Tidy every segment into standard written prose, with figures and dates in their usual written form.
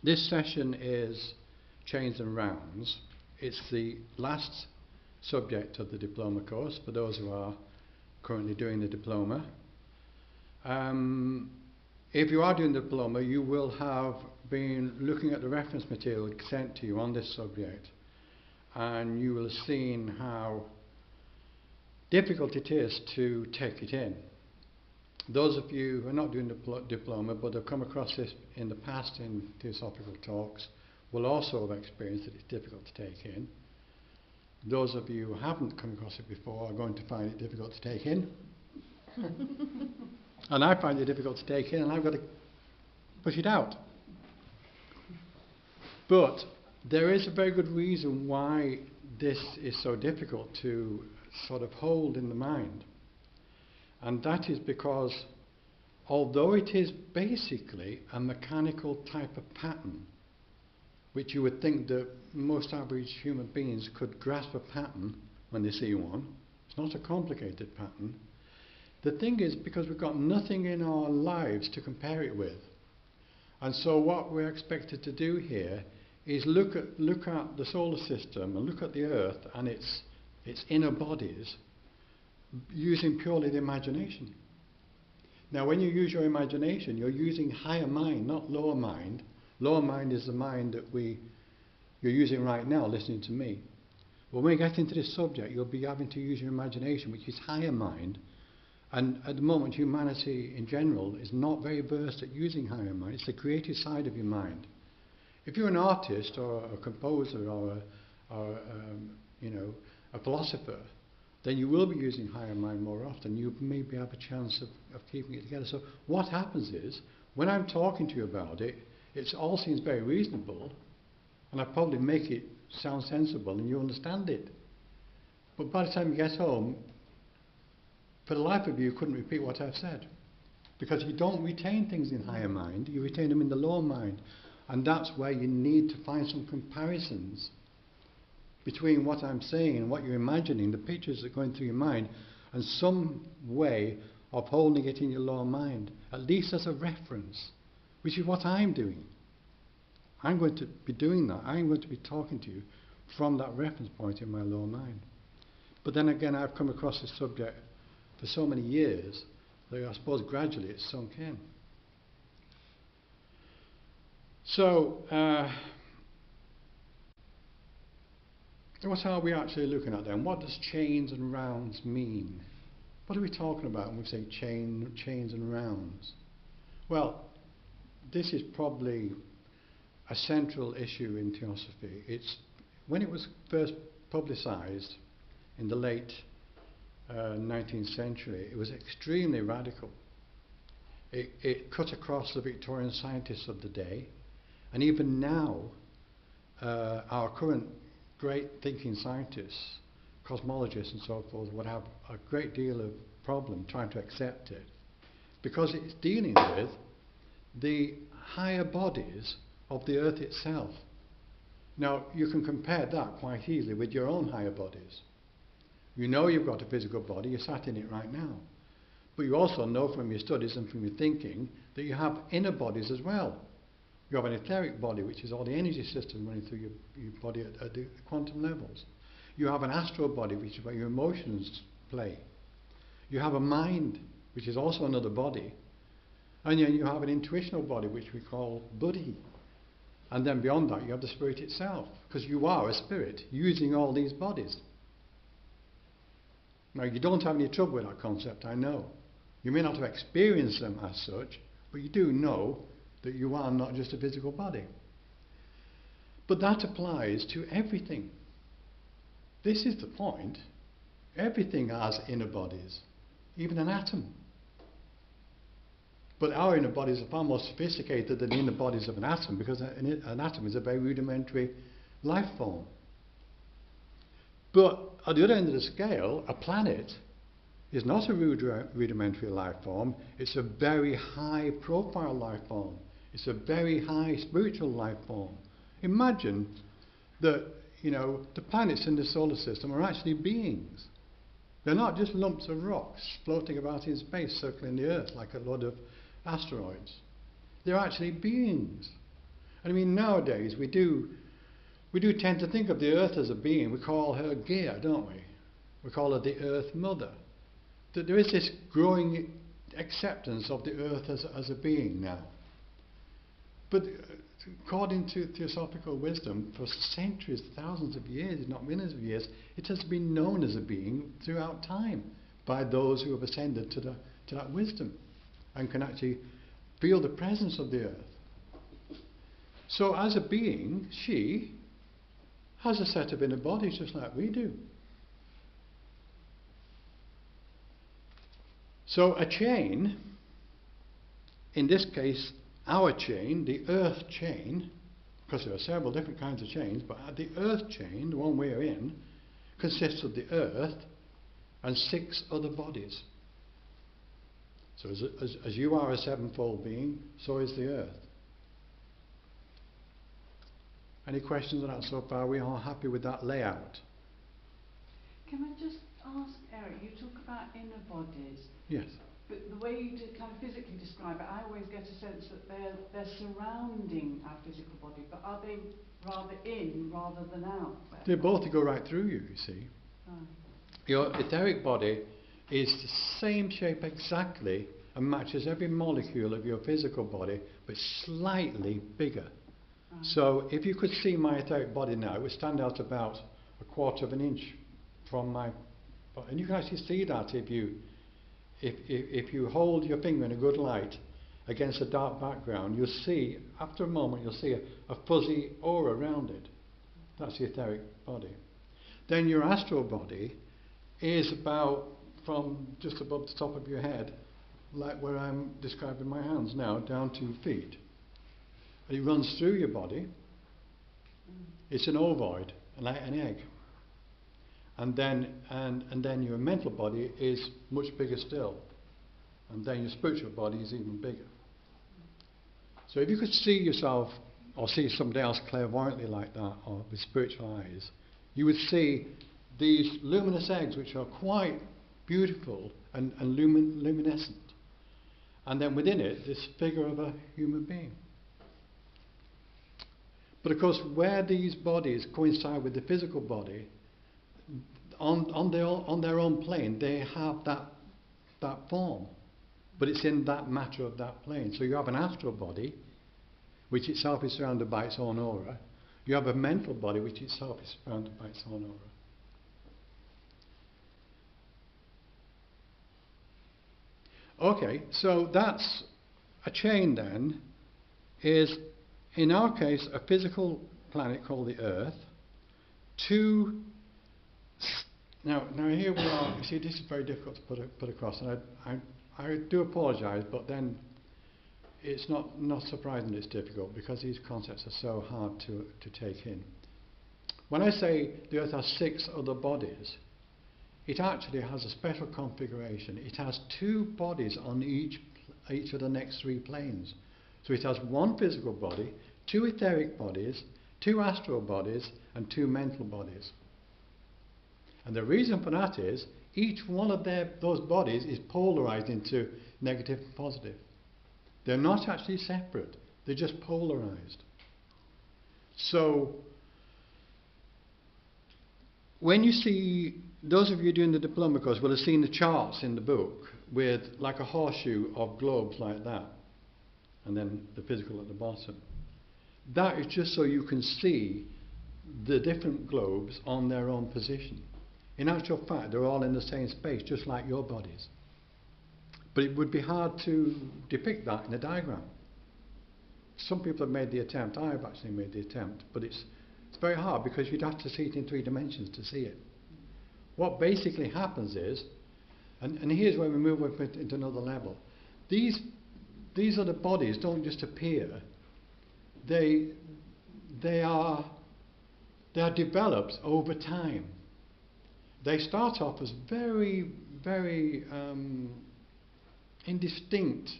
This session is Chains and Rounds. It's the last subject of the Diploma course for those who are currently doing the Diploma. If you are doing the Diploma, you will have been looking at the reference material sent to you on this subject, and you will have seen how difficult it is to take it in. Those of you who are not doing the Diploma but have come across this in the past in Theosophical talks will also have experienced that it's difficult to take in. Those of you who haven't come across it before are going to find it difficult to take in. And I find it difficult to take in, and I've got to push it out. But there is a very good reason why this is so difficult to sort of hold in the mind. And that is because although it is basically a mechanical type of pattern, which you would think that most average human beings could grasp a pattern when they see one, it's not a complicated pattern. The thing is, because we've got nothing in our lives to compare it with, and so what we're expected to do here is look at the solar system and look at the Earth and its inner bodies using purely the imagination. Now, when you use your imagination, you're using higher mind, not lower mind. Lower mind is the mind that you're using right now, listening to me. But when we get into this subject, you'll be having to use your imagination, which is higher mind. And at the moment, humanity in general is not very versed at using higher mind. It's the creative side of your mind. If you're an artist or a composer or a philosopher, then you will be using higher mind more often. You maybe have a chance of keeping it together. So what happens is, when I'm talking to you about it, it all seems very reasonable, and I probably make it sound sensible and you understand it. But by the time you get home, for the life of you, you couldn't repeat what I've said. Because you don't retain things in higher mind, you retain them in the lower mind. And that's where you need to find some comparisons between what I'm saying and what you're imagining, the pictures that are going through your mind, and some way of holding it in your lower mind, at least as a reference, which is what I'm doing. I'm going to be doing that. I'm going to be talking to you from that reference point in my lower mind. But then again, I've come across this subject for so many years that I suppose gradually it's sunk in. So, what are we actually looking at then? What does chains and rounds mean? What are we talking about when we say chains and rounds? Well, this is probably a central issue in Theosophy. When it was first publicized in the late 19th century, it was extremely radical. It cut across the Victorian scientists of the day, and even now our current great thinking scientists, cosmologists and so forth, would have a great deal of problem trying to accept it, because it's dealing with the higher bodies of the Earth itself. Now, you can compare that quite easily with your own higher bodies. You know you've got a physical body, you're sat in it right now. But you also know from your studies and from your thinking that you have inner bodies as well. You have an etheric body, which is all the energy system running through your body at the quantum levels. You have an astral body, which is where your emotions play. You have a mind, which is also another body. And then you have an intuitional body, which we call buddhi. And then beyond that, you have the spirit itself, because you are a spirit using all these bodies. Now, you don't have any trouble with that concept, I know. You may not have experienced them as such, but you do know that you are not just a physical body. But that applies to everything. This is the point. Everything has inner bodies, even an atom. But our inner bodies are far more sophisticated than the inner bodies of an atom, because an atom is a very rudimentary life form. But at the other end of the scale, a planet is not a rudimentary life form, it's a very high profile life form. It's a very high spiritual life form. Imagine that, the planets in the solar system are actually beings. They're not just lumps of rocks floating about in space, circling the Earth like a lot of asteroids. They're actually beings. And I mean, nowadays we do tend to think of the earth as a being. We call her Gaia, don't we? We call her the Earth Mother. That there is this growing acceptance of the earth as a being now. But according to theosophical wisdom, for centuries, thousands of years, if not millions of years, it has been known as a being throughout time by those who have ascended to that wisdom and can actually feel the presence of the earth. So as a being, she has a set of inner bodies just like we do. So a chain, in this case our chain, the earth chain, because there are several different kinds of chains, but the earth chain, the one we're in, consists of the earth and 6 other bodies. So as you are a sevenfold being, so is the earth. Any questions on that so far? Are we all happy with that layout? Can I just ask, Eric, you talk about inner bodies. Yes. But the way you kind of physically describe it, I always get a sense that they're surrounding our physical body, but are they rather in rather than out? They both go right through you, you see. Right. Your etheric body is the same shape exactly and matches every molecule of your physical body, but slightly bigger. Right. So if you could see my etheric body now, it would stand out about 1/4 of an inch from my body. And you can actually see that if you hold your finger in a good light against a dark background, you'll see, after a moment, you'll see a fuzzy aura around it. That's the etheric body. Then your astral body is about from just above the top of your head, like where I'm describing my hands now, down 2 feet. And it runs through your body. It's an ovoid, like an egg. And then your mental body is much bigger still. And then your spiritual body is even bigger. So if you could see yourself, or see somebody else clairvoyantly like that, or with spiritual eyes, you would see these luminous eggs which are quite beautiful and luminescent. And then within it, this figure of a human being. But of course, where these bodies coincide with the physical body, on their own plane, they have that form, but it's in that matter of that plane. So you have an astral body, which itself is surrounded by its own aura. You have a mental body, which itself is surrounded by its own aura. Okay, so that's a chain then, is in our case a physical planet called the Earth, 2. Now here we are. You see, this is very difficult to put across, and I do apologise, but then it's not surprising it's difficult because these concepts are so hard to take in. When I say the Earth has 6 other bodies, it actually has a special configuration. It has 2 bodies on each of the next 3 planes. So it has 1 physical body, 2 etheric bodies, 2 astral bodies, and 2 mental bodies. And the reason for that is each one of those bodies is polarized into negative and positive. They're not actually separate, they're just polarized. So when you see, those of you doing the diploma course will have seen the charts in the book with like a horseshoe of globes like that, and then the physical at the bottom. That is just so you can see the different globes on their own position. In actual fact, they're all in the same space, just like your bodies. But it would be hard to depict that in a diagram. Some people have made the attempt. I've actually made the attempt, but it's very hard because you'd have to see it in 3 dimensions to see it. What basically happens is, and here's where we move up into another level. These other bodies don't just appear. They are developed over time. They start off as very, very indistinct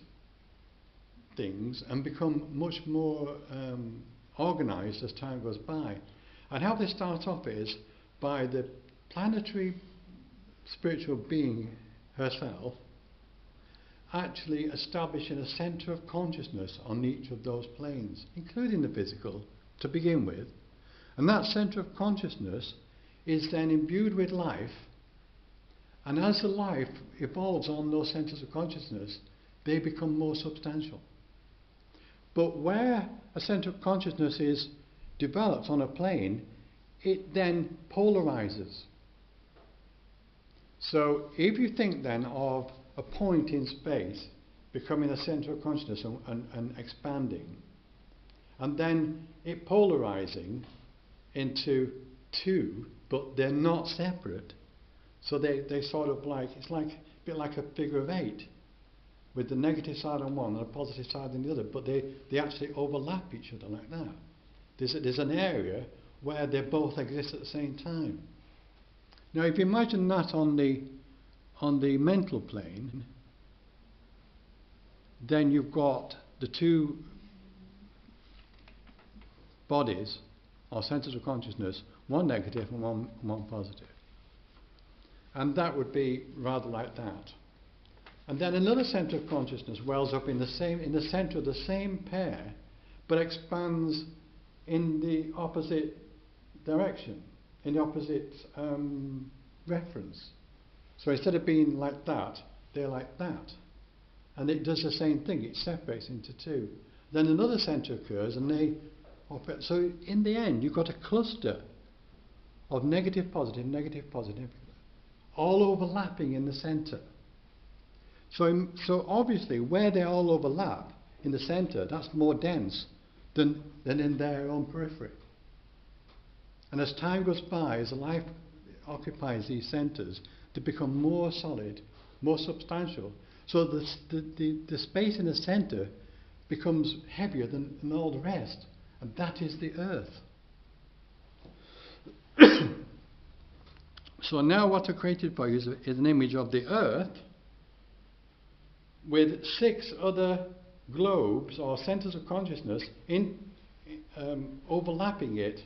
things and become much more organized as time goes by. And how they start off is by the planetary spiritual being herself actually establishing a centre of consciousness on each of those planes, including the physical, to begin with. And that centre of consciousness is then imbued with life, and as the life evolves on those centres of consciousness, they become more substantial. But where a centre of consciousness is developed on a plane, it then polarizes. So if you think then of a point in space becoming a centre of consciousness and expanding, and then it polarizing into two, but they're not separate, so they sort of like, it's like a bit like a figure of eight, with the negative side on one and the positive side on the other, but they actually overlap each other like that. There's an area where they both exist at the same time. Now if you imagine that on the mental plane, then you've got the two bodies or centres of consciousness, one negative and one positive. And that would be rather like that. And then another centre of consciousness wells up in the centre of the same pair, but expands in the opposite direction, in the opposite reference. So instead of being like that, they're like that. And it does the same thing, it separates into two. Then another centre occurs and they operate. So in the end, you've got a cluster of negative, positive, all overlapping in the centre. So obviously, where they all overlap in the centre, that's more dense than in their own periphery. And as time goes by, as the life occupies these centres, they become more solid, more substantial. So the space in the centre becomes heavier than all the rest, and that is the Earth. So now what I've created for you is an image of the Earth with 6 other globes or centres of consciousness overlapping it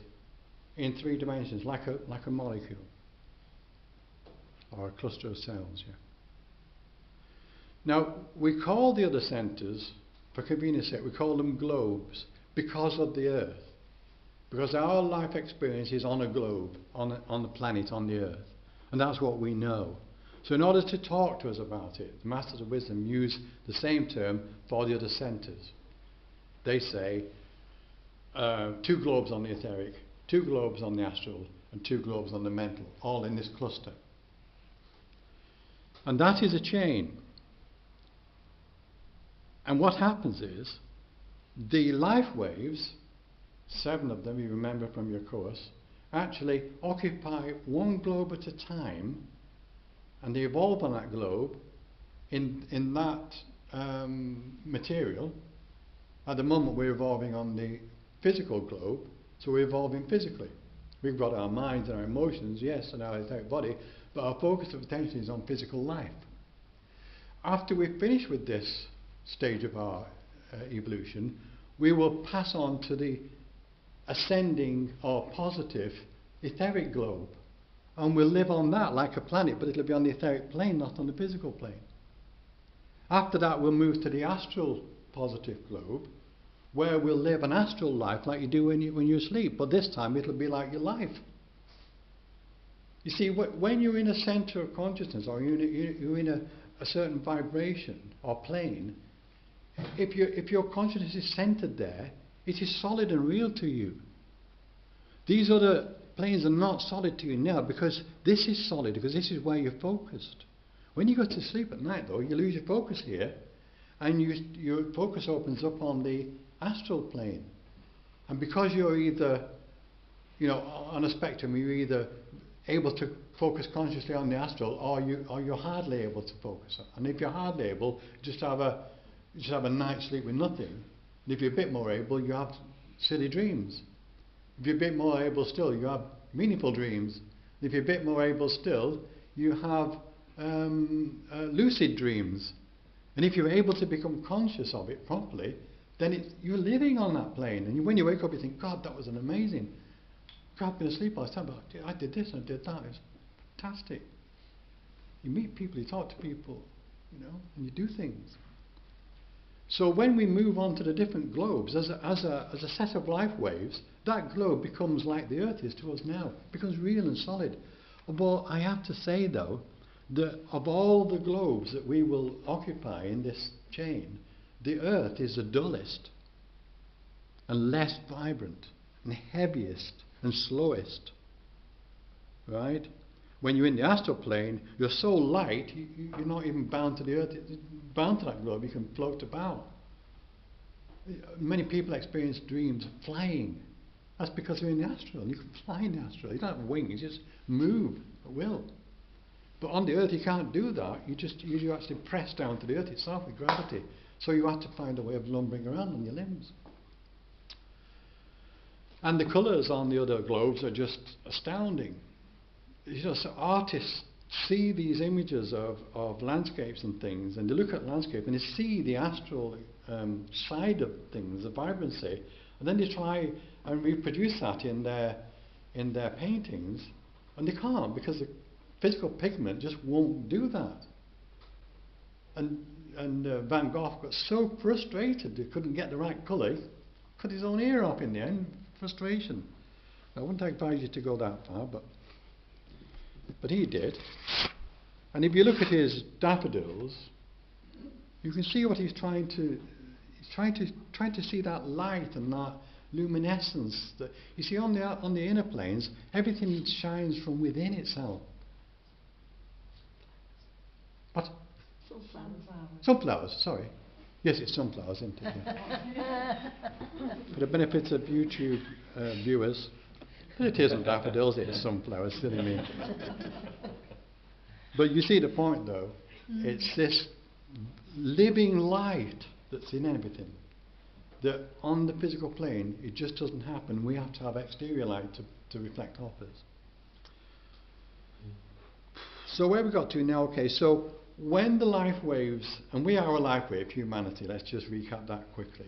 in 3 dimensions, like a molecule or a cluster of cells. Yeah. Now we call the other centres, for convenience sake, we call them globes because of the Earth, because our life experience is on a globe, on the planet, on the Earth, and that's what we know. So in order to talk to us about it, the Masters of Wisdom use the same term for the other centres. They say 2 globes on the etheric, 2 globes on the astral, and 2 globes on the mental, all in this cluster. And that is a chain. And what happens is, the life waves, 7 of them you remember from your course, actually occupy one globe at a time, and they evolve on that globe in that material. At the moment we're evolving on the physical globe, so we're evolving physically. We've got our minds and our emotions, yes, and our etheric body, but our focus of attention is on physical life. After we finish with this stage of our evolution, we will pass on to the ascending or positive etheric globe, and we'll live on that like a planet, but it'll be on the etheric plane, not on the physical plane. After that we'll move to the astral positive globe, where we'll live an astral life like you do when you sleep, but this time it'll be like your life. You see, when you're in a centre of consciousness, or you're in a certain vibration or plane, if your consciousness is centred there, it is solid and real to you. These other planes are not solid to you now, because this is solid, because this is where you're focused. When you go to sleep at night though, you lose your focus here, and your focus opens up on the astral plane. And because you're either, on a spectrum, you're either able to focus consciously on the astral, or you're hardly able to focus. And if you're hardly able, just have a night's sleep with nothing. And if you're a bit more able, you have silly dreams. If you're a bit more able still, you have meaningful dreams. And if you're a bit more able still, you have lucid dreams. And if you're able to become conscious of it properly, then you're living on that plane. And when you wake up, you think, God, that was an amazing. I've been asleep last time, but I did this and I did that. It was fantastic. You meet people, you talk to people, and you do things. So when we move on to the different globes, as a set of life waves, that globe becomes like the Earth is to us now. It becomes real and solid. Well, I have to say though, that of all the globes that we will occupy in this chain, the Earth is the dullest and less vibrant and heaviest and slowest. Right? When you're in the astral plane, you're so light, you're not even bound to the Earth, bound to that globe, you can float about. Many people experience dreams of flying. That's because they're in the astral. You can fly in the astral. You don't have wings, you just move at will. But on the Earth you can't do that. You actually press down to the Earth itself with gravity. So you have to find a way of lumbering around on your limbs. And the colours on the other globes are just astounding. So artists see these images of landscapes and things, and they look at landscape and they see the astral side of things, the vibrancy, and then they try and reproduce that in their paintings, and they can't because the physical pigment just won't do that. And Van Gogh got so frustrated he couldn't get the right colour, he cut his own ear off in the end. Frustration. I wouldn't advise you to go that far, but he did. And if you look at his daffodils, you can see what he's trying to see that light and that luminescence. That you see on the inner planes, everything shines from within itself. What? Sunflowers, sorry. Yes, it's sunflowers, isn't it? Yeah. For the benefit of YouTube viewers, it isn't daffodils, it is sunflowers, silly me. But you see the point though, it's this living light that's in everything, that on the physical plane it just doesn't happen. We have to have exterior light to reflect off us. So where we got to now, okay, so when the life waves, and we are a life wave, humanity, let's just recap that quickly.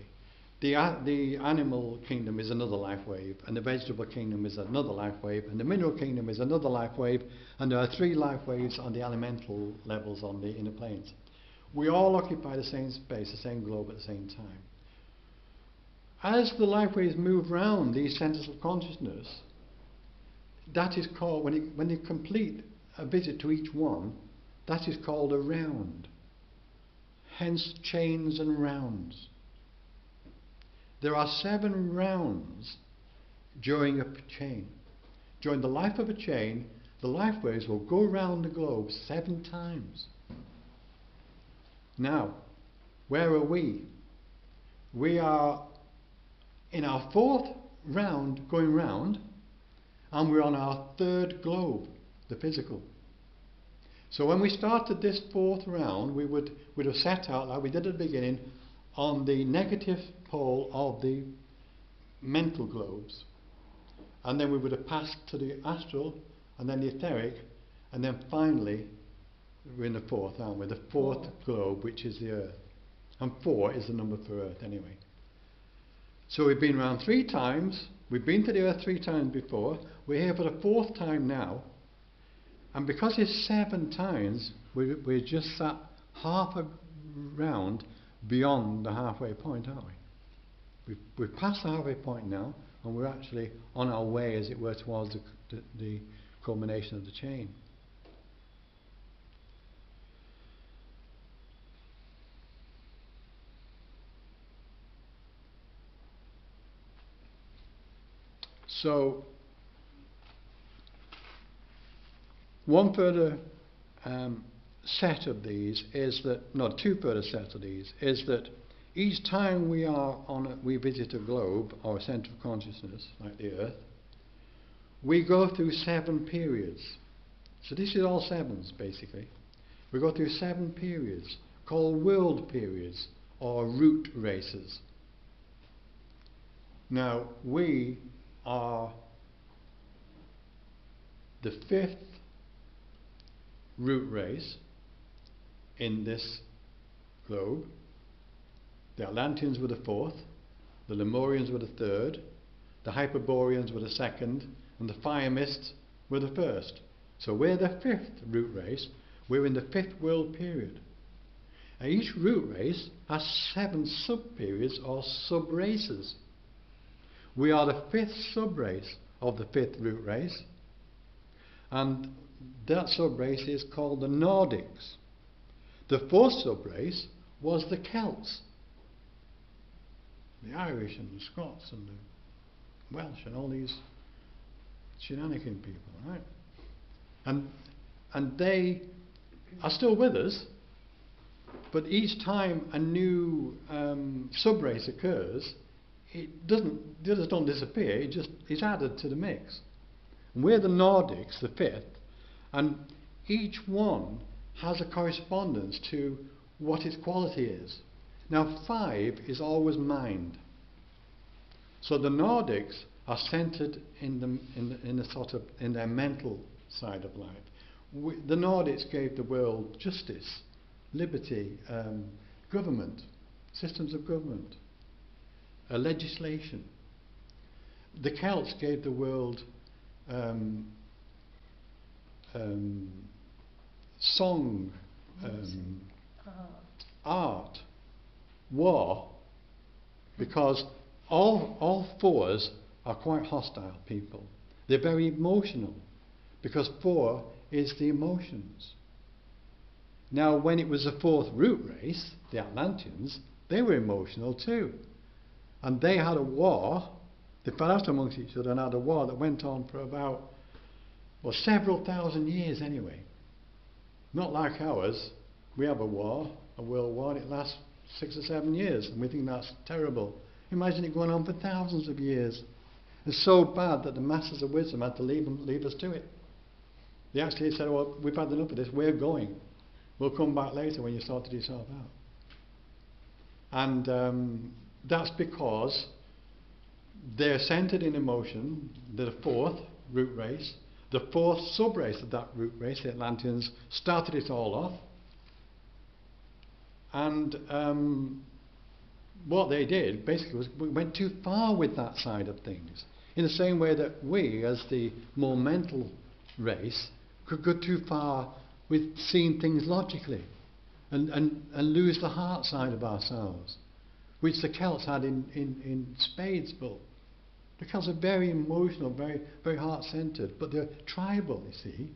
The animal kingdom is another life wave, and the vegetable kingdom is another life wave, and the mineral kingdom is another life wave, and there are 3 life waves on the elemental levels on the inner planes. We all occupy the same space, the same globe at the same time. As the life waves move round these centres of consciousness, that is called, when you complete a visit to each one, that is called a round. Hence chains and rounds. There are 7 rounds during a chain. During the life of a chain, the life waves will go round the globe 7 times. Now, where are we? We are in our 4th round going round, and we're on our 3rd globe, the physical. So when we started this 4th round, we would have set out, like we did at the beginning, on the negative pole of the mental globes. And then we would have passed to the astral, and then the etheric, and then finally we're in the 4th, aren't we? The 4th globe, which is the Earth. And 4 is the number for Earth anyway. So we've been around 3 times, we've been to the Earth 3 times before, we're here for the 4th time now. And because it's 7 times, we're just that half a round beyond the halfway point, aren't we? We've passed the halfway point now, and we're actually on our way, as it were, towards the culmination of the chain. So, one further set of these is that, no, 2 further sets of these, is that each time we visit a globe or a centre of consciousness, like the Earth, we go through 7 periods. So this is all 7s basically. We go through 7 periods called world periods or root races. Now we are the 5th root race in this globe. The Atlanteans were the 4th, the Lemurians were the 3rd, the Hyperboreans were the 2nd, and the Fire Mists were the 1st. So we're the 5th root race. We're in the 5th world period. Each root race has 7 sub-periods or sub-races. We are the 5th sub-race of the 5th root race, and that sub-race is called the Nordics. The 4th sub-race was the Celts, the Irish and the Scots and the Welsh and all these shenanigan people, right? And they are still with us, but each time a new sub-race occurs, the others don't disappear, it's added to the mix. And we're the Nordics, the 5th, and each one has a correspondence to what its quality is. Now 5 is always mind. So the Nordics are centered in their mental side of life. The Nordics gave the world justice, liberty, government, systems of government, legislation. The Celts gave the world song, art, war, because all 4s are quite hostile people. They're very emotional, because 4 is the emotions. Now, when it was the 4th root race, the Atlanteans, they were emotional too. And they had a war, they fell out amongst each other and had a war that went on for about, well, several thousand years anyway. Not like ours. We have a war, a world war, and it lasts 6 or 7 years, and we think that's terrible. Imagine it going on for thousands of years. It's so bad that the masters of wisdom had to leave us to it. They actually said, well, we've had enough of this, we're going. We'll come back later when you sorted yourself out. And that's because they're centered in emotion. They're the 4th root race. The 4th sub-race of that root race, the Atlanteans, started it all off. And what they did basically was we went too far with that side of things. In the same way that we, as the more mental race, could go too far with seeing things logically and lose the heart side of ourselves, which the Celts had in spades. But the Celts are very emotional, very, very heart-centered, but they're tribal, you see.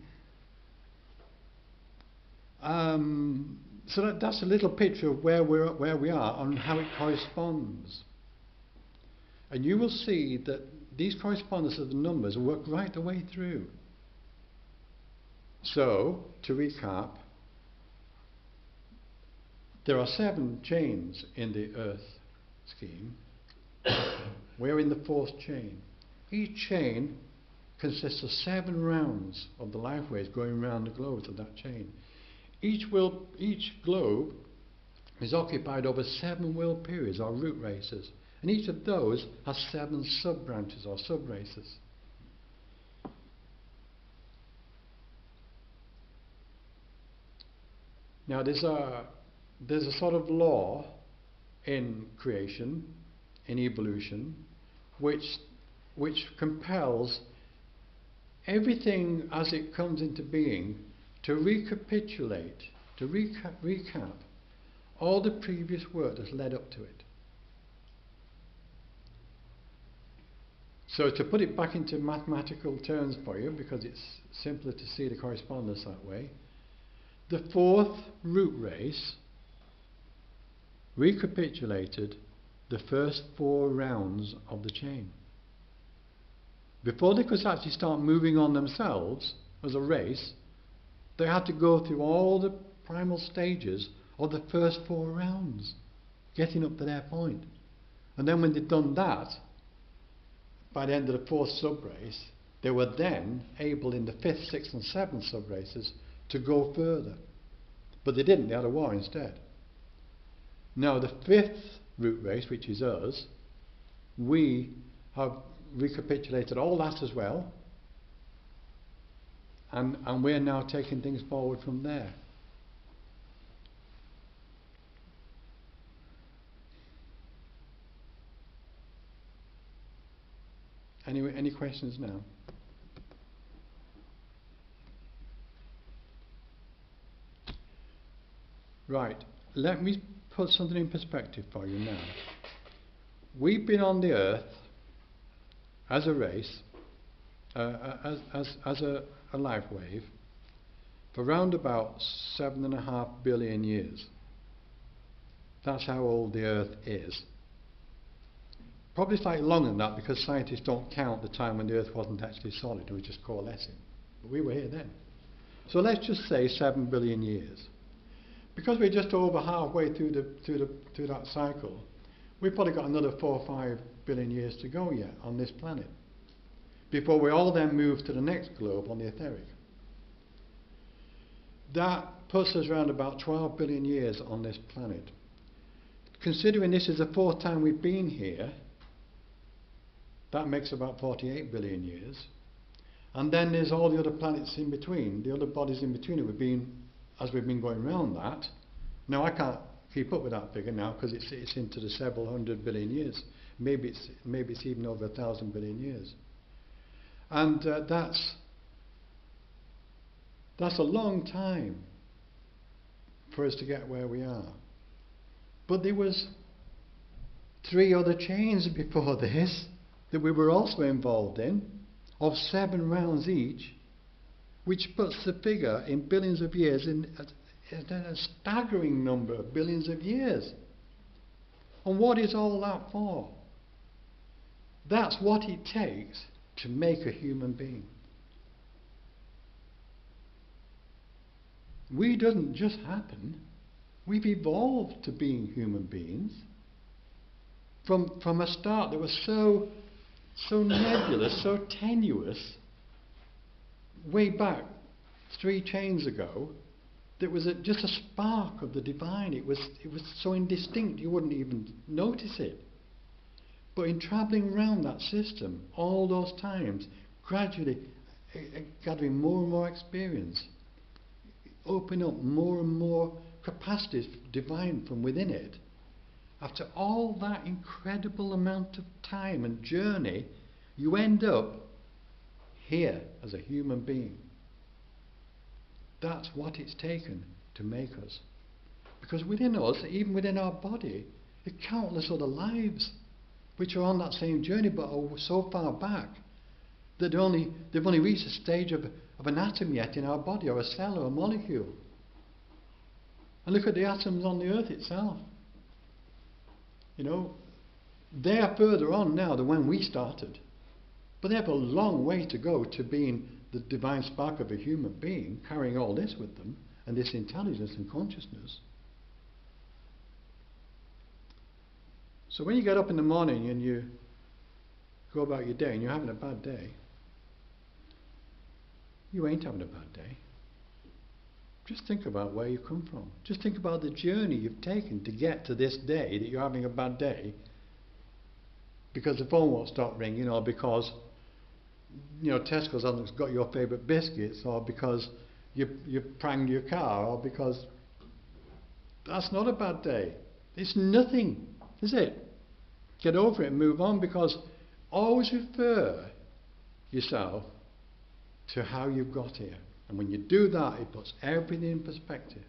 So that's a little picture of where we are and how it corresponds. And you will see that these correspondences of the numbers work right the way through. So, to recap, there are 7 chains in the Earth scheme. We're in the 4th chain. Each chain consists of 7 rounds of the life waves going around the globes of that chain. Each globe is occupied over 7 world periods or root races, and each of those has 7 sub-branches or sub-races. Now there's a sort of law in creation, in evolution, which compels everything as it comes into being to recapitulate, to recap all the previous work that's led up to it. So to put it back into mathematical terms for you, because it's simpler to see the correspondence that way, the 4th root race recapitulated the first 4 rounds of the chain. Before they could actually start moving on themselves as a race, they had to go through all the primal stages of the first 4 rounds, getting up to their point. And then when they'd done that, by the end of the 4th sub-race, they were then able in the 5th, 6th and 7th sub-races to go further. But they didn't, they had a war instead. Now the 5th root race, which is us, we have recapitulated all that as well, and we're now taking things forward from there. Anyway, any questions now? Right. let me put something in perspective for you now. We've been on the Earth as a race, as a life wave, for around about 7.5 billion years. That's how old the Earth is. Probably slightly longer than that, because scientists don't count the time when the Earth wasn't actually solid, it was just coalescing. But we were here then. So let's just say 7 billion years. Because we're just over halfway through that cycle, we've probably got another 4 or 5 billion years to go yet on this planet, before we all then move to the next globe on the etheric. That puts us around about 12 billion years on this planet. Considering this is the 4th time we've been here, that makes about 48 billion years. And then there's all the other planets in between, the other bodies in between that we've been, as we've been going around that. Now I can't keep up with that figure now, because it's into the several hundred billion years. Maybe it's even over 1,000 billion years. And that's a long time for us to get where we are. But there was 3 other chains before this that we were also involved in, of 7 rounds each, which puts the figure in billions of years in a staggering number of billions of years. And what is all that for? That's what it takes to make a human being. We doesn't just happen. We've evolved to being human beings from a start that was so nebulous, so tenuous, way back 3 chains ago, that was just a spark of the divine. It was so indistinct you wouldn't even notice it. But in travelling around that system all those times, gradually gathering more and more experience, opening up more and more capacities divine from within it, after all that incredible amount of time and journey, you end up here as a human being. That's what it's taken to make us. Because within us, even within our body, there are countless other lives which are on that same journey but are so far back that they've only reached a stage of an atom yet in our body, or a cell, or a molecule. And look at the atoms on the Earth itself. You know, they are further on now than when we started. But they have a long way to go to being the divine spark of a human being, carrying all this with them, and this intelligence and consciousness. So when you get up in the morning and you go about your day and you're having a bad day, you ain't having a bad day. Just think about where you come from. Just think about the journey you've taken to get to this day that you're having a bad day, because the phone won't stop ringing, or because Tesco's hasn't got your favourite biscuits, or because you pranged your car, or because... That's not a bad day. It's nothing, is it? Get over it and move on, because always refer yourself to how you've got here. And when you do that, it puts everything in perspective.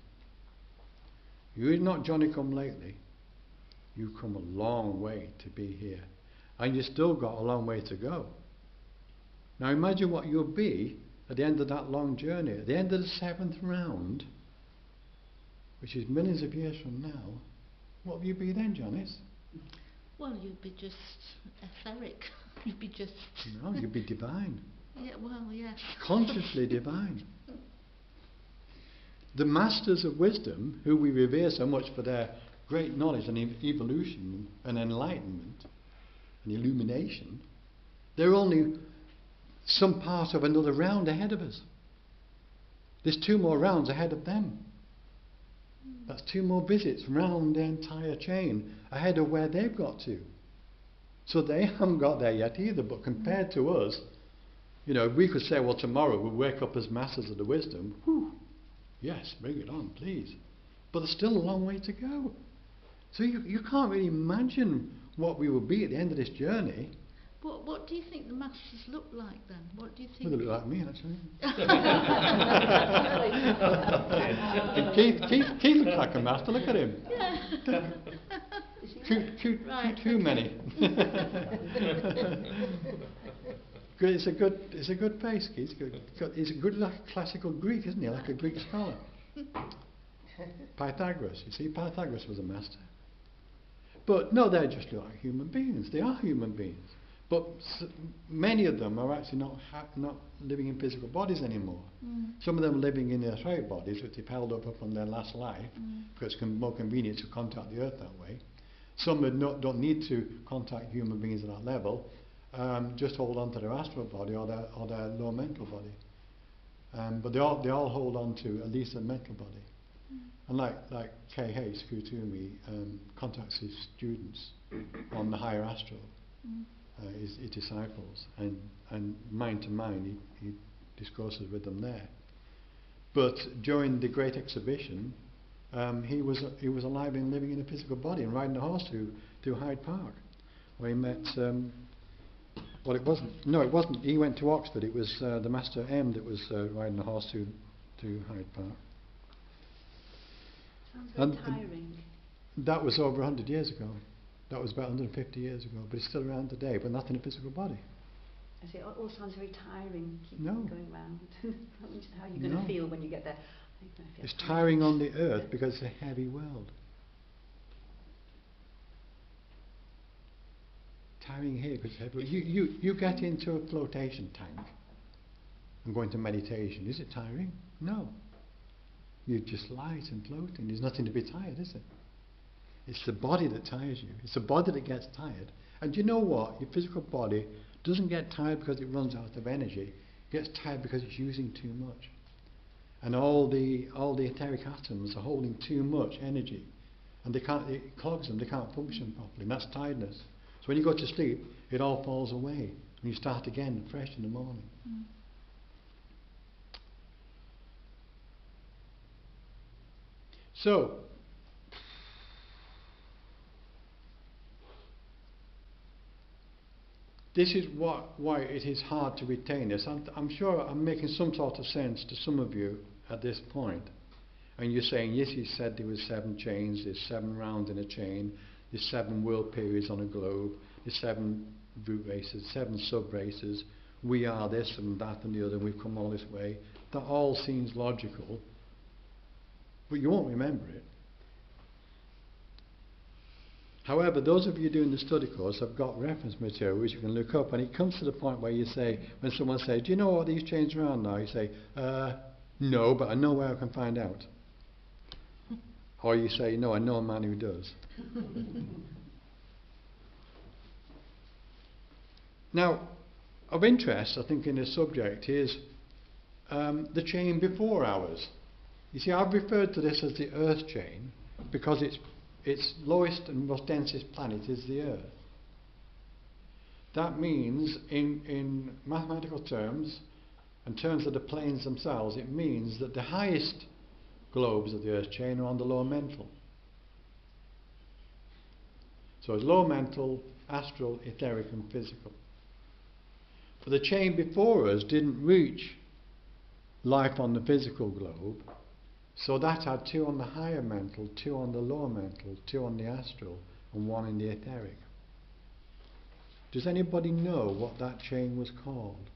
You're not Johnny come lately. You've come a long way to be here. And you've still got a long way to go. Now imagine what you'll be at the end of that long journey. At the end of the 7th round, which is millions of years from now, what will you be then, Janice? Well, you'd be just etheric. You'd be just... No, you'd be divine. Yeah, well, yes. Consciously divine. The masters of wisdom, who we revere so much for their great knowledge and evolution and enlightenment and illumination, they're only some part of another round ahead of us. There's 2 more rounds ahead of them. That's 2 more visits round the entire chain ahead of where they've got to. So they haven't got there yet either, but compared to us, we could say, well, tomorrow we'll wake up as masters of the wisdom. Whew, yes, bring it on, please. But there's still a long way to go. So you can't really imagine what we will be at the end of this journey. What do you think the masters look like then? What do you think? Well, they look like me, actually. Yeah. Keith looks like a master. Look at him. Yeah. Right, Too okay. many. It's a good face. He's a good like a classical Greek, isn't he? Like a Greek scholar. Pythagoras. You see, Pythagoras was a master. But no, they're just like human beings. They are human beings. But many of them are actually not living in physical bodies anymore. Some of them are living in etheric bodies, which they've held up on their last life, because it's more convenient to contact the earth that way. Some don't need to contact human beings at that level, just hold on to their astral body or their low mental body. But they all hold on to at least a mental body. And like K.H. Kutumi contacts his students on the higher astral, his disciples, and mind to mind he discourses with them there. But during the Great Exhibition, he was alive and living in a physical body and riding a horse to Hyde Park, where he met. Well, it wasn't. No, it wasn't. He went to Oxford. It was the Master M that was riding a horse to Hyde Park. Sounds very tiring. That was over 100 years ago. That was about 150 years ago, but it's still around today, but not in a physical body. I say, it all sounds very tiring, keep going round. How are you going to feel when you get there? It's tiring on the earth because it's a heavy world. Tiring here because it's heavy. You get into a flotation tank and go into meditation. Is it tiring? No. You're just light and floating. There's nothing to be tired, is it? It's the body that tires you. It's the body that gets tired. And you know what? Your physical body doesn't get tired because it runs out of energy. It gets tired because it's using too much. And all the etheric atoms are holding too much energy. And it clogs them, they can't function properly. And that's tiredness. So when you go to sleep, it all falls away. And you start again fresh in the morning. So, this is why it is hard to retain this. I'm sure I'm making some sort of sense to some of you at this point. And you're saying, yes, he said there were 7 chains, there's 7 rounds in a chain, there's 7 world periods on a globe, there's 7 root races, 7 sub-races, we are this and that and the other, we've come all this way. That all seems logical, but you won't remember it. However, those of you doing the study course have got reference material which you can look up, and it comes to the point where you say, when someone says, do you know what these chains are on now? You say, no, but I know where I can find out. Or you say, no, I know a man who does. Now, of interest, I think, in this subject is the chain before ours. You see, I've referred to this as the Earth chain because its lowest and most densest planet is the Earth. That means, in mathematical terms, in terms of the planes themselves, it means that the highest globes of the Earth chain are on the lower mental. So it's lower mental, astral, etheric and physical. But the chain before us didn't reach life on the physical globe, so that had 2 on the higher mental, 2 on the lower mental, 2 on the astral and 1 in the etheric. Does anybody know what that chain was called?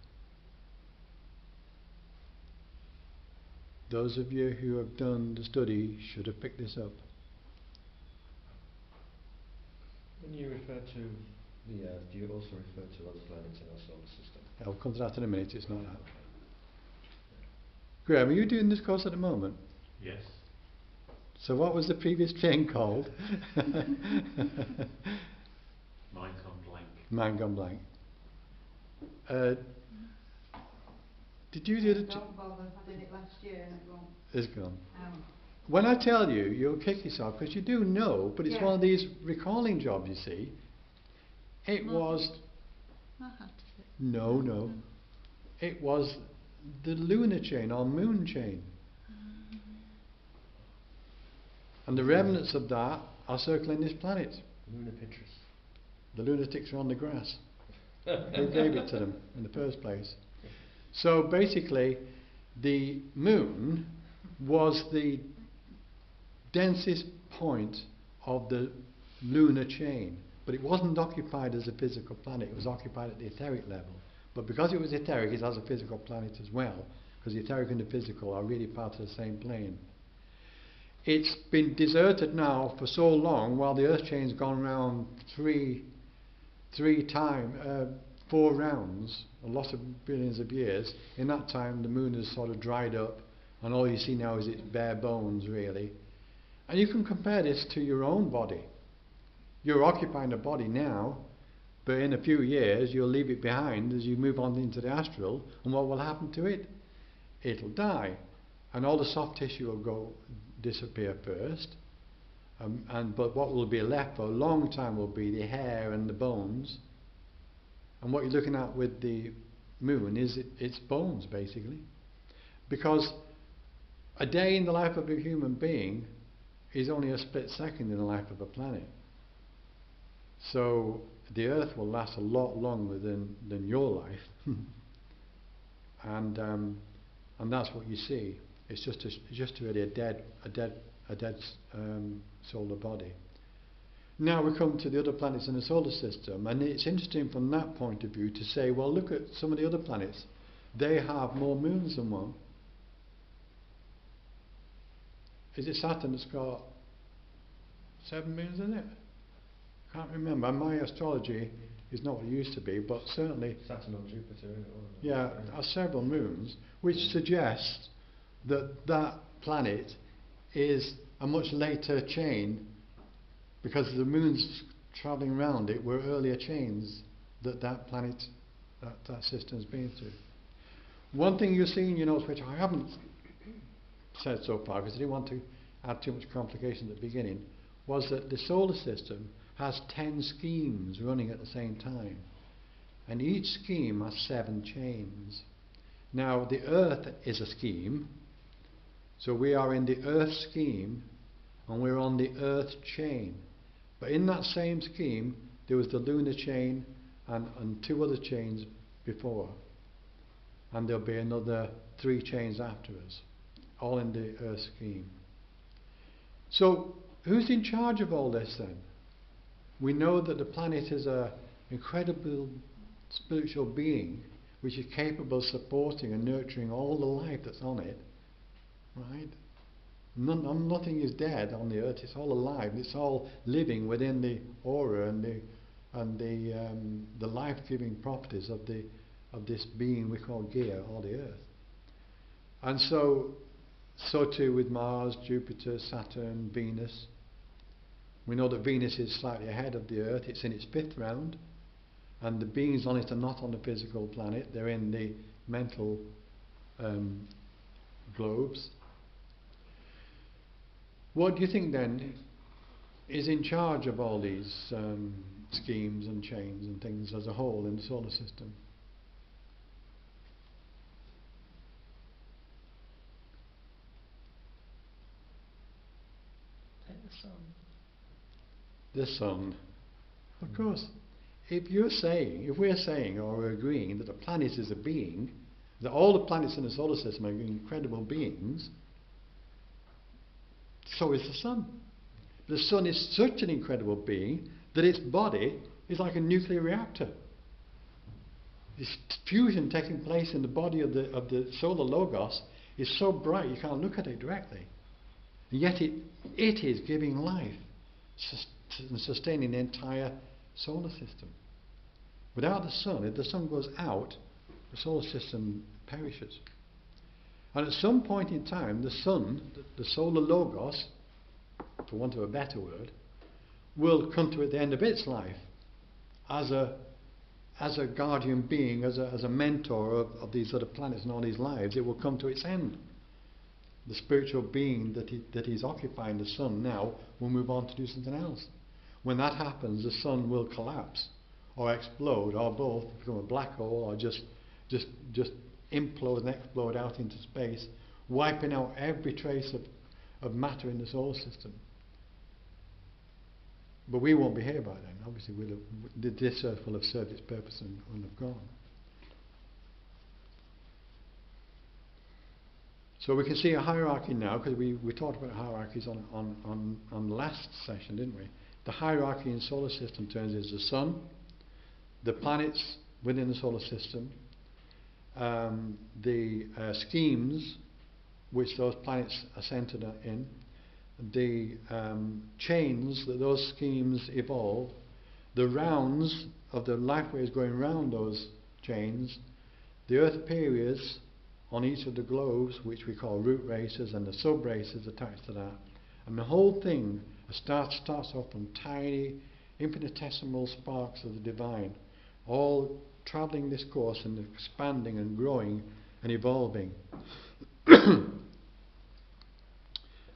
Those of you who have done the study should have picked this up. When you refer to the Earth, do you also refer to other planets in our solar system? I'll come to that in a minute, it's not that. Graham, are you doing this course at the moment? Yes. So what was the previous chain called? Mind gone blank. Mind gone blank. Did you do the... Don't bother, I did it last year and it won't. It's gone. When I tell you, you'll kick yourself because you do know, but it's one of these recalling jobs, you see. It was... No. It was the lunar chain or moon chain. And the remnants of that are circling this planet. Lunar Pinterest. The lunatics are on the grass. Who gave it to them in the first place? So basically, the moon was the densest point of the lunar chain, but it wasn't occupied as a physical planet, it was occupied at the etheric level. But because it was etheric, it has a physical planet as well, because the etheric and the physical are really part of the same plane. It's been deserted now for so long, while the Earth chain's gone round four rounds, a lot of billions of years. In that time the moon has sort of dried up, and all you see now is its bare bones, really. And you can compare this to your own body. You're occupying a body now, but in a few years you'll leave it behind as you move on into the astral, and what will happen to it? It'll die, and all the soft tissue will disappear first, but what will be left for a long time will be the hair and the bones. And what you're looking at with the moon is its bones, basically, because a day in the life of a human being is only a split second in the life of a planet. So the Earth will last a lot longer than your life, and that's what you see. It's just really a dead solar body. Now we come to the other planets in the solar system, and it's interesting from that point of view to say, well, look at some of the other planets. They have more moons than one. Is it Saturn that's got 7 moons in it? I can't remember. My astrology is not what it used to be, but certainly Saturn or Jupiter, isn't it? yeah, there are several moons, which suggests that that planet is a much later chain, because the moons travelling around it were earlier chains that planet, that system's been through. One thing you've seen, you know, which I haven't said so far because I didn't want to add too much complication at the beginning, was that the solar system has 10 schemes running at the same time, and each scheme has 7 chains. Now the Earth is a scheme, so we are in the Earth scheme and we're on the Earth chain. But in that same scheme there was the lunar chain and 2 other chains before, and there'll be another 3 chains after us, all in the Earth scheme. So who's in charge of all this then? We know that the planet is an incredible spiritual being which is capable of supporting and nurturing all the life that's on it, right? Nothing is dead on the Earth, it's all alive, it's all living within the aura and the life-giving properties of this being we call Gaia, or the Earth. And so too with Mars, Jupiter, Saturn, Venus. We know that Venus is slightly ahead of the Earth, it's in its 5th round, and the beings on it are not on the physical planet, they're in the mental globes. What do you think then is in charge of all these schemes and chains and things as a whole in the solar system? The sun. The sun. Of course, if we're saying or we're agreeing that a planet is a being, that all the planets in the solar system are incredible beings, so is the sun. The sun is such an incredible being that its body is like a nuclear reactor. This fusion taking place in the body of the solar logos is so bright you can't look at it directly. And yet it is giving life and sustaining the entire solar system. Without the sun, if the sun goes out, the solar system perishes. And at some point in time, the sun, the solar logos, for want of a better word, will come to the end of its life as a guardian being, as a mentor of these other planets and all these lives. It will come to its end. The spiritual being that is occupying the sun now will move on to do something else. When that happens, the sun will collapse or explode, or both, become a black hole, or just implode and explode out into space, wiping out every trace of matter in the solar system. But we won't be here by then. Obviously, this earth will have served its purpose and will have gone. So we can see a hierarchy now, because we talked about hierarchies on last session, didn't we? The hierarchy in solar system terms is the sun, the planets within the solar system, the schemes which those planets are centered in, the chains that those schemes evolve, the rounds of the life waves going round those chains, the earth periods on each of the globes, which we call root races, and the sub races attached to that. And the whole thing starts off from tiny, infinitesimal sparks of the divine, all travelling this course and expanding and growing and evolving.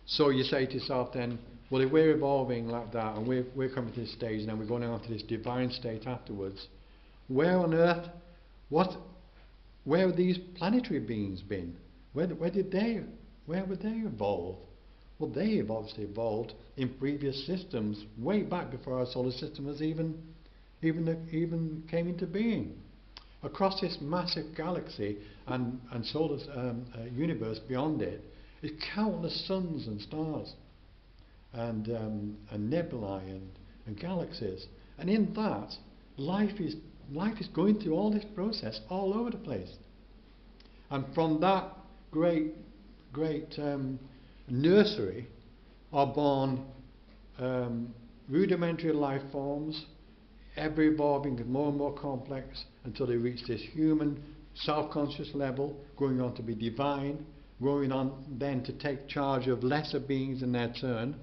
So you say to yourself then, well, if we're evolving like that and we're coming to this stage and then we're going on to this divine state afterwards, where on earth, where have these planetary beings been? Where would they evolve? Well, they have obviously evolved in previous systems, way back before our solar system was even came into being. Across this massive galaxy and solar universe beyond it, is countless suns and stars, and nebulae and galaxies, and in that, life is going through all this process all over the place. And from that great nursery are born rudimentary life forms, ever evolving and more complex until they reach this human self-conscious level, going on to be divine, going on then to take charge of lesser beings in their turn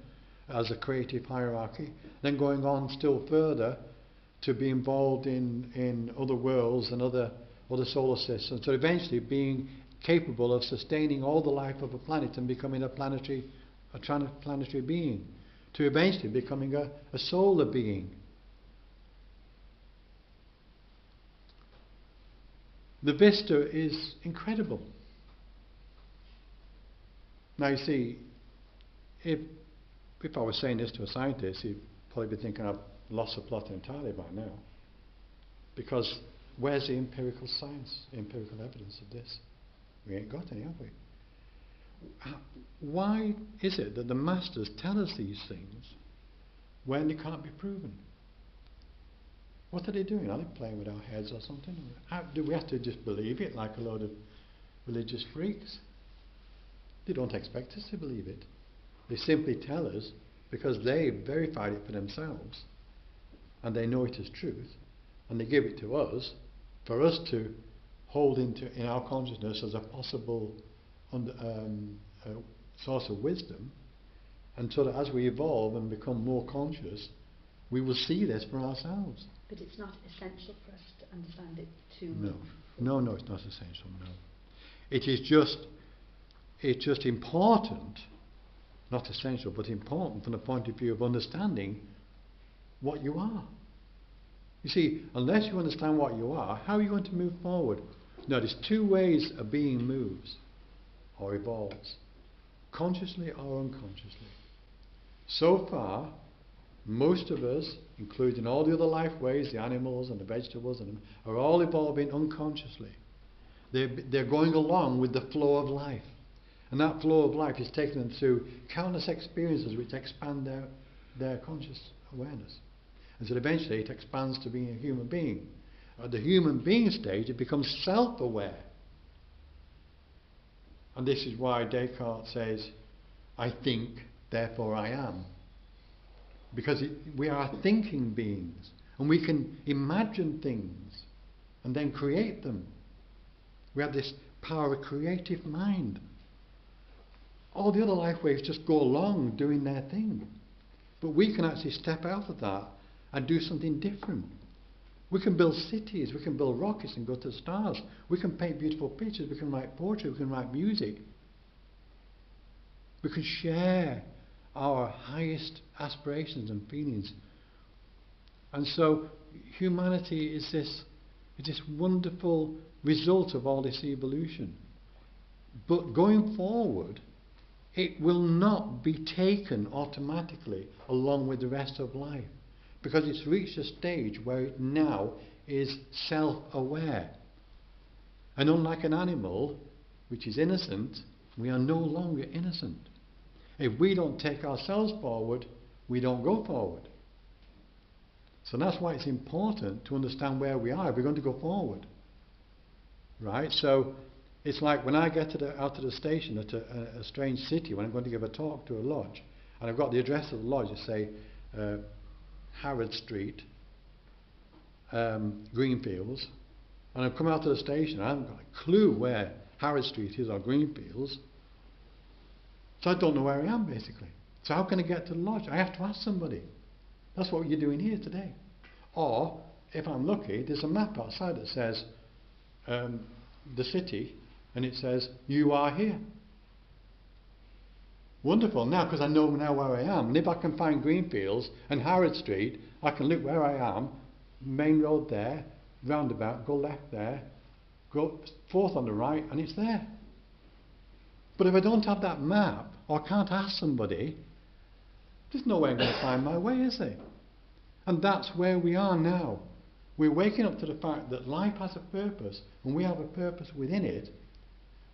as a creative hierarchy, then going on still further to be involved in other worlds and other solar systems, so eventually being capable of sustaining all the life of a planet and becoming a planetary being, to eventually becoming a solar being. The vista is incredible. Now you see, if I was saying this to a scientist, he'd probably be thinking I've lost the plot entirely by now. Because where's the empirical science, empirical evidence of this? We ain't got any, have we? Why is it that the masters tell us these things when they can't be proven? What are they doing? Are they playing with our heads or something? Do we have to just believe it like a load of religious freaks? They don't expect us to believe it. They simply tell us because they verified it for themselves and they know it is truth, and they give it to us for us to hold in our consciousness as a possible source of wisdom, and so that as we evolve and become more conscious, we will see this for ourselves. But it's not essential for us to understand it too. No, it's not essential. No, it's just important, not essential, but important from the point of view of understanding what you are. You see, unless you understand what you are, how are you going to move forward? Now, there's two ways a being moves or evolves: consciously or unconsciously. So far, most of us, including all the other life ways, the animals and the vegetables, are all evolving unconsciously. They're going along with the flow of life. And that flow of life is taking them through countless experiences which expand their conscious awareness. And so eventually it expands to being a human being. At the human being stage, it becomes self-aware. And this is why Descartes says, I think, therefore I am. Because we are thinking beings, and we can imagine things and then create them. We have this power of creative mind. All the other life waves just go along doing their thing. But we can actually step out of that and do something different. We can build cities, we can build rockets and go to the stars. We can paint beautiful pictures, we can write poetry, we can write music. We can share our highest aspirations and feelings. And so humanity is this wonderful result of all this evolution. But going forward, it will not be taken automatically along with the rest of life. because it's reached a stage where it now is self-aware. And unlike an animal, which is innocent, we are no longer innocent. If we don't take ourselves forward, we don't go forward. So that's why it's important to understand where we are if we're going to go forward. Right? So it's like when I get out to the station at a strange city, when I'm going to give a talk to a lodge, and I've got the address of the lodge, say Harrod Street, Greenfields, and I've come out to the station, I haven't got a clue where Harrod Street is or Greenfields, so I don't know where I am basically. So how can I get to the lodge? I have to ask somebody. That's what you're doing here today. Or, if I'm lucky, there's a map outside that says the city, and it says, you are here. Wonderful, now because I know now where I am. And if I can find Greenfields and Harrod Street, I can look where I am, main road there, roundabout, go left there, go forth on the right, and it's there. But if I don't have that map, or can't ask somebody, there's no way I'm going to find my way, is there? And that's where we are now. We're waking up to the fact that life has a purpose, and we have a purpose within it.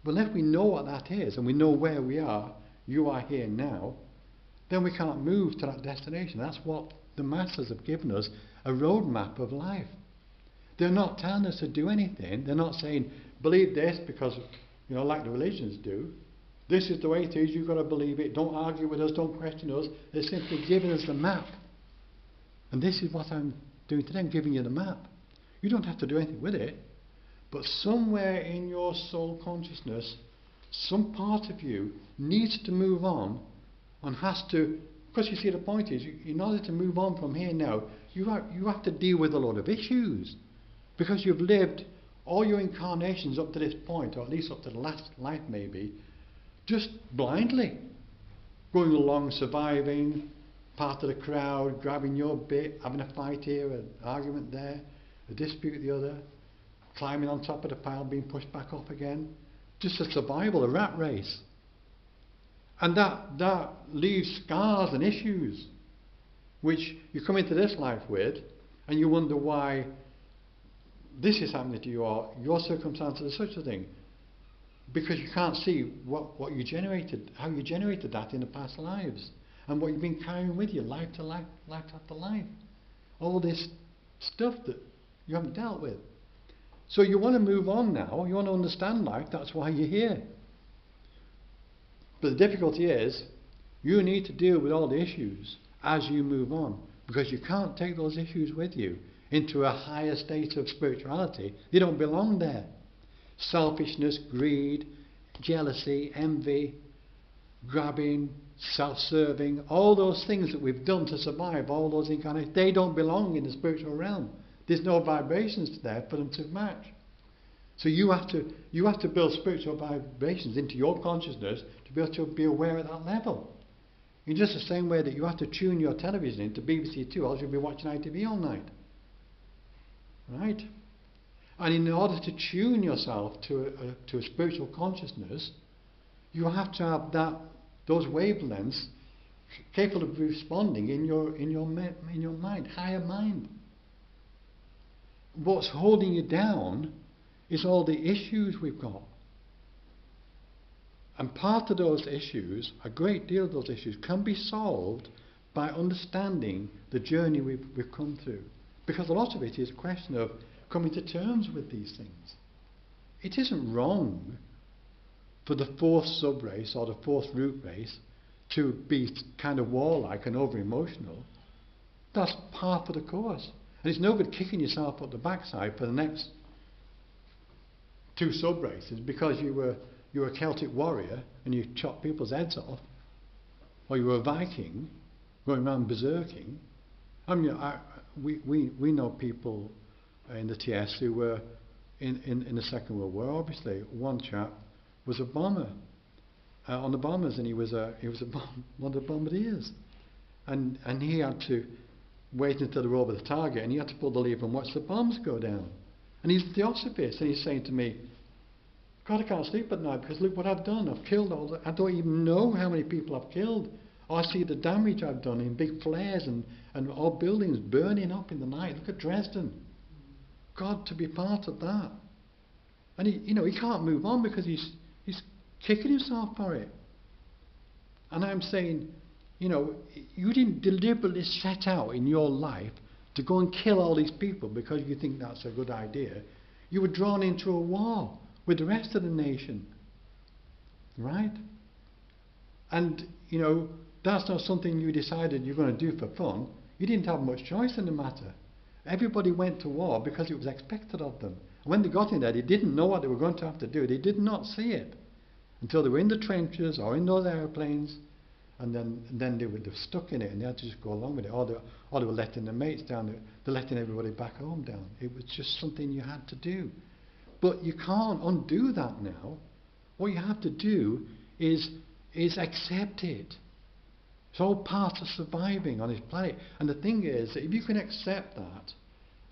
But unless we know what that is, and we know where we are, you are here now, then we can't move to that destination. That's what the Masters have given us, a roadmap of life. They're not telling us to do anything. They're not saying, believe this because, like the religions do. This is the way it is, you've got to believe it. Don't argue with us, don't question us. They're simply giving us the map. And this is what I'm doing today. I'm giving you the map. You don't have to do anything with it. But somewhere in your soul consciousness, some part of you needs to move on and has to, because you see the point is, in order to move on from here now, you have to deal with a lot of issues. Because you've lived all your incarnations up to this point, or at least up to the last life maybe, just blindly. Going along, surviving, part of the crowd, grabbing your bit, having a fight here, an argument there, a dispute the other, climbing on top of the pile, being pushed back off again. Just a survival, a rat race. And that leaves scars and issues, which you come into this life with, and you wonder why this is happening to you, or your circumstances are such a thing. Because you can't see what you generated, how you generated that in the past lives, and what you've been carrying with you, life to life, life after life. All this stuff that you haven't dealt with. So you want to move on now, you want to understand life, that's why you're here. But the difficulty is, you need to deal with all the issues as you move on, because you can't take those issues with you into a higher state of spirituality. They don't belong there. Selfishness, greed, jealousy, envy, grabbing, self-serving, all those things that we've done to survive, all those incarnations, they don't belong in the spiritual realm. There's no vibrations there for them to match. So you have to build spiritual vibrations into your consciousness to be able to be aware at that level. In just the same way that you have to tune your television into BBC Two, or else you'll be watching ITV all night. Right? And in order to tune yourself to a spiritual consciousness, you have to have those wavelengths capable of responding in your mind, higher mind. What's holding you down is all the issues we've got. And part of those issues, a great deal of those issues, can be solved by understanding the journey we've come through. Because a lot of it is a question of coming to terms with these things. It isn't wrong for the fourth sub-race or the fourth root race to be kind of warlike and over-emotional. That's part of the course. And it's no good kicking yourself up the backside for the next two sub-races because you were a Celtic warrior and you chopped people's heads off, or you were a Viking going around berserking. I mean, we know people in the TS who were in the Second World War. Obviously, one chap was a bomber on the bombers, and he was one of the bombardiers, and he had to wait until they were over the target, and he had to pull the lever and watch the bombs go down. And he's a Theosophist, and he's saying to me, God, I can't sleep at night because look what I've done. I've killed I don't even know how many people I've killed. Or I see the damage I've done in big flares and all buildings burning up in the night. Look at Dresden. God, to be part of that. And he can't move on because he's kicking himself for it. And I'm saying, you didn't deliberately set out in your life to go and kill all these people because you think that's a good idea. You were drawn into a war with the rest of the nation. Right? And, that's not something you decided you're going to do for fun. You didn't have much choice in the matter. Everybody went to war because it was expected of them. And when they got in there, they didn't know what they were going to have to do. They did not see it until they were in the trenches or in those aeroplanes, and then they were stuck in it, and they had to just go along with it. Or they were letting their mates down. They're letting everybody back home down. It was just something you had to do. But you can't undo that now. What you have to do is accept it. It's all part of surviving on this planet. And the thing is that if you can accept that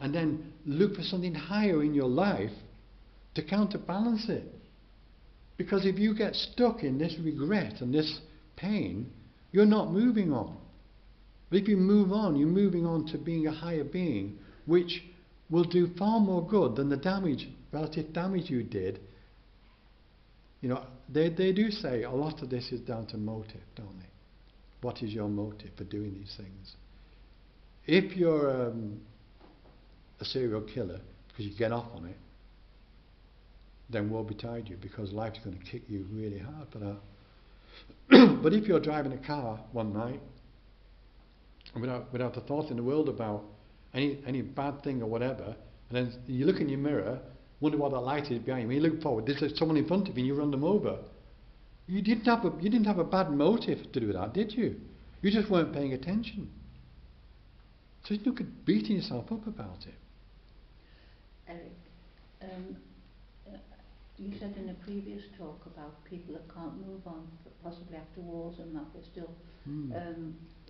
and then look for something higher in your life to counterbalance it. Because if you get stuck in this regret and this pain, you're not moving on. But if you move on, you're moving on to being a higher being, which will do far more good than the relative damage you did. They do say a lot of this is down to motive, don't they? What is your motive for doing these things? If you're a serial killer because you get off on it, then woe betide you, because life's going to kick you really hard for that. But if you're driving a car one night without a thought in the world about any bad thing or whatever, and then you look in your mirror, wonder what that light is behind you. When you look forward, there's someone in front of you and you run them over. You didn't have a bad motive to do that, did you? You just weren't paying attention. So you look at beating yourself up about it. Eric, you said in a previous talk about people that can't move on, possibly after wars and that they're still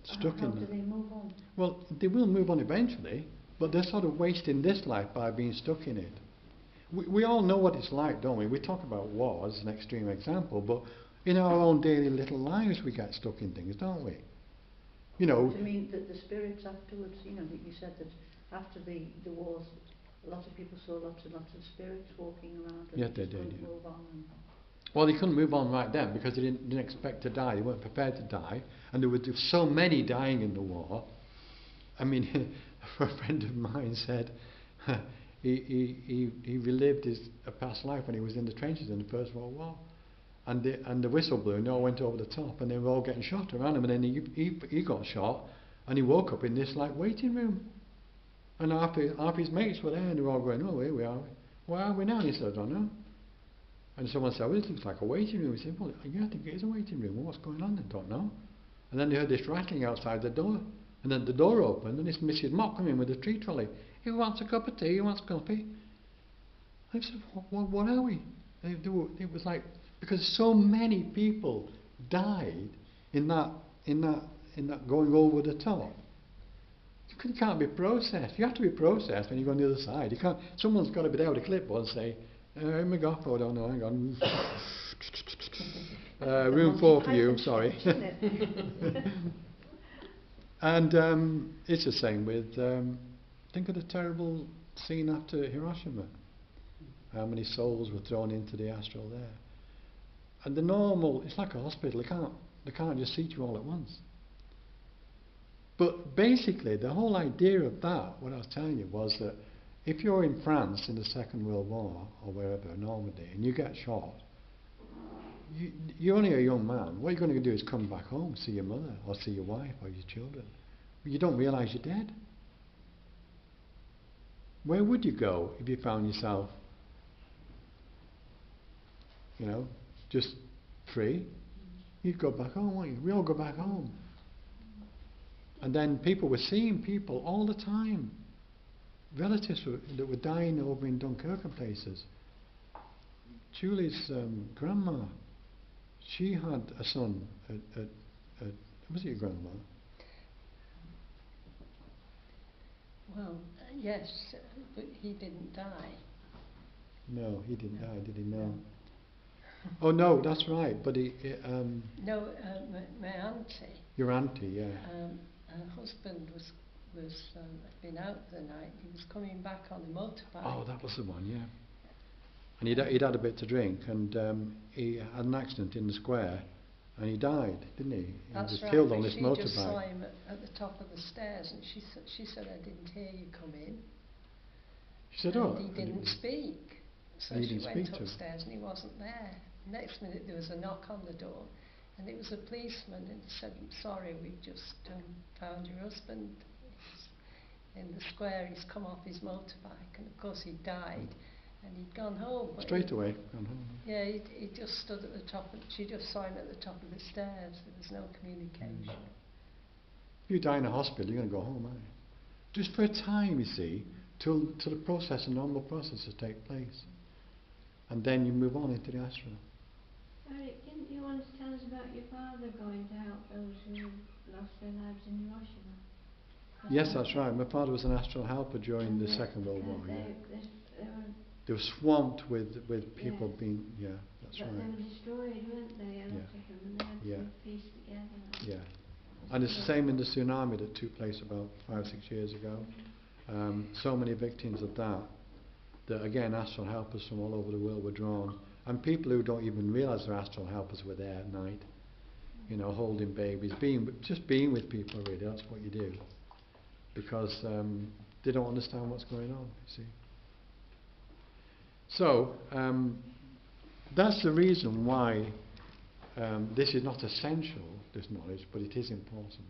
stuck how in do that. they move on? Well, they will move on eventually, but they're sort of wasting this life by being stuck in it. We all know what it's like, don't we? We talk about war as an extreme example, but in our own daily little lives we get stuck in things, don't we? Do you mean that the spirits afterwards, that you said that after the wars, a lot of people saw lots and lots of spirits walking around and Yeah, they just did, couldn't yeah. move on. Well, they couldn't move on right then because they didn't expect to die. They weren't prepared to die, and there were so many dying in the war. I mean, a friend of mine said he relived his past life when he was in the trenches in the First World War, and the whistle blew, and they all went over the top, and they were all getting shot around him, and then he got shot, and he woke up in this waiting room, and half his mates were there, and they were all going, "Oh, here we are. Where are we now?" And he said, "I don't know." And someone said, "Well, it looks like a waiting room." He said, "Well, yeah, I think it is a waiting room. Well, what's going on? I don't know." And then they heard this rattling outside the door, and then the door opened, and this Mrs. Mock came in with a tree trolley. "Who wants a cup of tea? Who wants coffee?" I said, "What are we?" It was like, because so many people died in that going over the top. You can't be processed. You have to be processed when you go on the other side. You can't. Someone's got to be there with a clipboard and say, "Mcgough, oh, I don't know, hang on. Room 4 for you, sorry." And it's the same with, think of the terrible scene after Hiroshima. How many souls were thrown into the astral there. And the normal, it's like a hospital, they can't just seat you all at once. But basically, the whole idea of that, what I was telling you, was that if you're in France in the Second World War, or wherever, Normandy, and you get shot, you're only a young man. What you're going to do is come back home, see your mother, or see your wife, or your children. But you don't realise you're dead. Where would you go if you found yourself, just free? You'd go back home, wouldn't you? We all go back home. And then people were seeing people all the time. Relatives that were dying over in Dunkirk and places. Julie's grandma, she had a son was it your grandma? Well, yes, but he didn't die. No, he didn't die, did he? No. Oh no, that's right. But No, my auntie. your auntie, yeah. Her husband had been out the night. He was coming back on the motorbike. Oh, that was the one, yeah. And he'd had a bit to drink, and he had an accident in the square, and he died, didn't he? That's he was right, killed but on this she motorbike. just saw him at the top of the stairs, and she said, I didn't hear you come in. She said, and oh. he didn't speak. So he she didn't went speak to him. upstairs and he wasn't there. Next minute there was a knock on the door, and it was a policeman, and he said, I'm sorry, we've just found your husband. He's in the square, he's come off his motorbike, and of course he died, and he'd gone home. Straight away, gone home. Yeah, he just stood at the top, she just saw him at the top of the stairs. There was no communication. If you die in a hospital, you're going to go home, aren't you? Just for a time, you see, till the normal processes take place. And then you move on into the astral. Eric, didn't you want to tell us about your father going to help those who lost their lives in Hiroshima? Yes, that's right. My father was an astral helper during the Second World War. They were swamped with people being, that's right. But they were destroyed, weren't they? A lot of them, and they had to piece together. Yeah. And it's the same in the tsunami that took place about 5-6 years ago. So many victims of that again, astral helpers from all over the world were drawn. And people who don't even realise they're astral helpers were there at night, holding babies, just being with people, really. That's what you do. Because they don't understand what's going on, you see. So, that's the reason why this is not essential, this knowledge, but it is important.